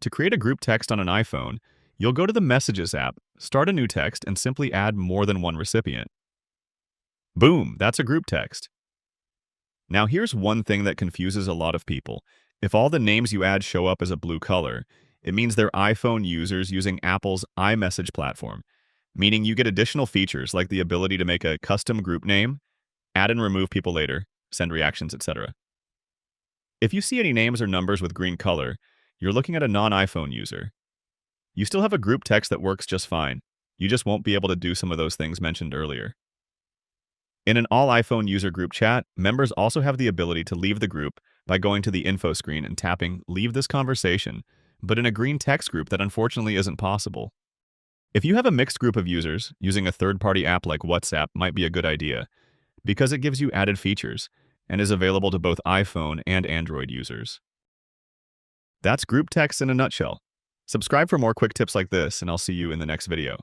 To create a group text on an iPhone, you'll go to the Messages app, start a new text, and simply add more than one recipient. Boom, that's a group text. Now here's one thing that confuses a lot of people. If all the names you add show up as a blue color, it means they're iPhone users using Apple's iMessage platform, meaning you get additional features like the ability to make a custom group name, add and remove people later, send reactions, etc. If you see any names or numbers with green color, you're looking at a non-iPhone user. You still have a group text that works just fine. You just won't be able to do some of those things mentioned earlier. In an all-iPhone user group chat, members also have the ability to leave the group by going to the info screen and tapping Leave this conversation, but in a green text group that unfortunately isn't possible. If you have a mixed group of users, using a third-party app like WhatsApp might be a good idea, because it gives you added features and is available to both iPhone and Android users. That's group text in a nutshell. Subscribe for more quick tips like this, and I'll see you in the next video.